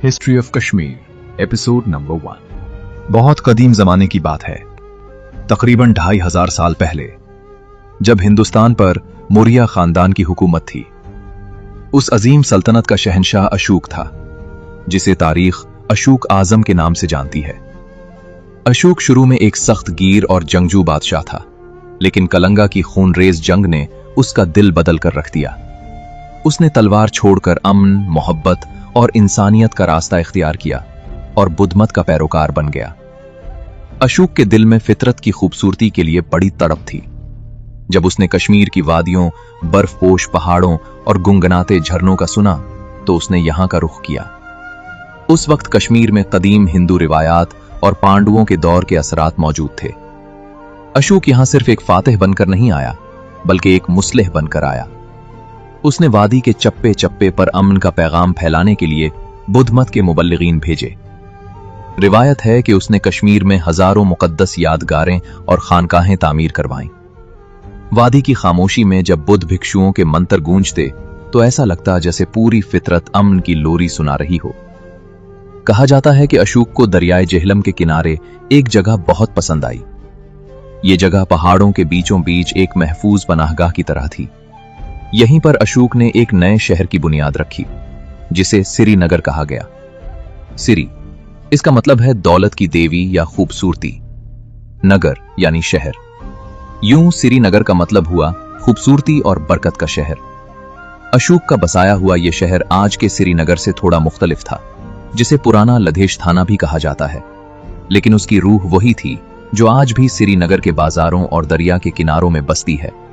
History of Kashmir episode number 1। बहुत कदीम जमाने की बात है, तकरीबन 2500 साल पहले, जब हिंदुस्तान पर मौर्य खानदान की हुकूमत थी। उस अजीम सल्तनत का शहंशाह अशोक था, जिसे तारीख अशोक आजम के नाम से जानती है। अशोक शुरू में एक सख्त गीर और जंगजू बादशाह था, लेकिन कलंगा की खूनरेज जंग ने उसका दिल बदल कर रख दिया। उसने तलवार छोड़कर अमन, मोहब्बत और इंसानियत का रास्ता इख्तियार किया और बुद्धमत का पैरोकार बन गया। अशोक के दिल में फितरत की खूबसूरती के लिए बड़ी तड़प थी। जब उसने कश्मीर की वादियों, बर्फपोश पहाड़ों और गुनगुनाते झरनों का सुना, तो उसने यहां का रुख किया। उस वक्त कश्मीर में कदीम हिंदू रिवायात और पांडवों के दौर के असरात मौजूद थे। अशोक यहां सिर्फ एक फातेह बनकर नहीं आया, बल्कि एक मुस्लिह बनकर आया। उसने वादी के चप्पे चप्पे पर अमन का पैगाम फैलाने के लिए बुद्धमत के मुबल्लिगीन भेजे। रिवायत है कि उसने कश्मीर में हजारों मुकद्दस यादगारें और खानकाहें तामीर करवाईं। वादी की खामोशी में जब बुद्ध भिक्षुओं के मंत्र गूंजते, तो ऐसा लगता जैसे पूरी फितरत अमन की लोरी सुना रही हो। कहा जाता है कि अशोक को दरियाए जेहलम के किनारे एक जगह बहुत पसंद आई। ये जगह पहाड़ों के बीचों बीच एक महफूज पनाहगाह की तरह थी। यहीं पर अशोक ने एक नए शहर की बुनियाद रखी, जिसे श्रीनगर कहा गया। सिरी, इसका मतलब है दौलत की देवी या खूबसूरती। नगर यानी शहर। यूं श्रीनगर का मतलब हुआ खूबसूरती और बरकत का शहर। अशोक का बसाया हुआ यह शहर आज के श्रीनगर से थोड़ा मुख्तलिफ था, जिसे पुराना लधेश थाना भी कहा जाता है, लेकिन उसकी रूह वही थी जो आज भी श्रीनगर के बाजारों और दरिया के किनारों में बसती है।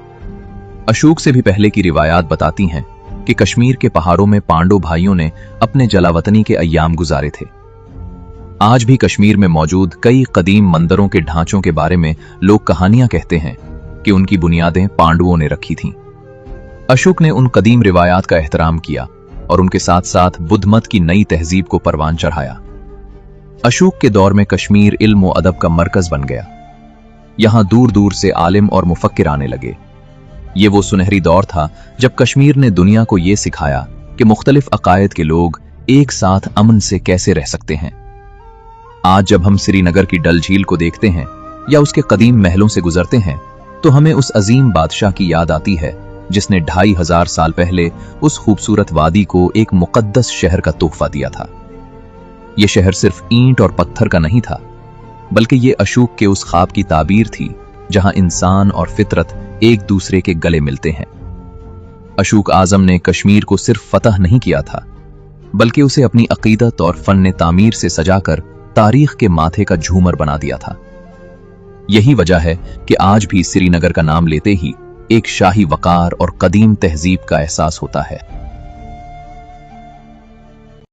अशोक से भी पहले की रिवायात बताती हैं कि कश्मीर के पहाड़ों में पांडव भाइयों ने अपने जलावतनी के अय्याम गुजारे थे। आज भी कश्मीर में मौजूद कई कदीम मंदिरों के ढांचों के बारे में लोग कहानियां कहते हैं कि उनकी बुनियादें पांडवों ने रखी थीं। अशोक ने उन कदीम रिवायात का एहतराम किया और उनके साथ साथ बुद्धमत की नई तहजीब को परवान चढ़ाया। अशोक के दौर में कश्मीर इल्म व अदब का मरकज बन गया। यहां दूर दूर से आलिम और मुफक्किर आने लगे। ये वो सुनहरी दौर था जब कश्मीर ने दुनिया को ये सिखाया कि मुख्तलिफ अकायद के लोग एक साथ अमन से कैसे रह सकते हैं। आज जब हम श्रीनगर की डल झील को देखते हैं या उसके कदीम महलों से गुजरते हैं, तो हमें उस अजीम बादशाह की याद आती है जिसने 2500 साल पहले उस खूबसूरत वादी को एक मुकद्दस शहर का तोहफा दिया था। यह शहर सिर्फ ईंट और पत्थर का नहीं था, बल्कि ये अशोक के उस ख्वाब की ताबीर थी जहां इंसान और फितरत एक दूसरे के गले मिलते हैं। अशोक आजम ने कश्मीर को सिर्फ फतह नहीं किया था, बल्कि उसे अपनी अकीदत और फन तामीर से सजाकर तारीख के माथे का झूमर बना दिया था। यही वजह है कि आज भी श्रीनगर का नाम लेते ही एक शाही वकार और कदीम तहजीब का एहसास होता है।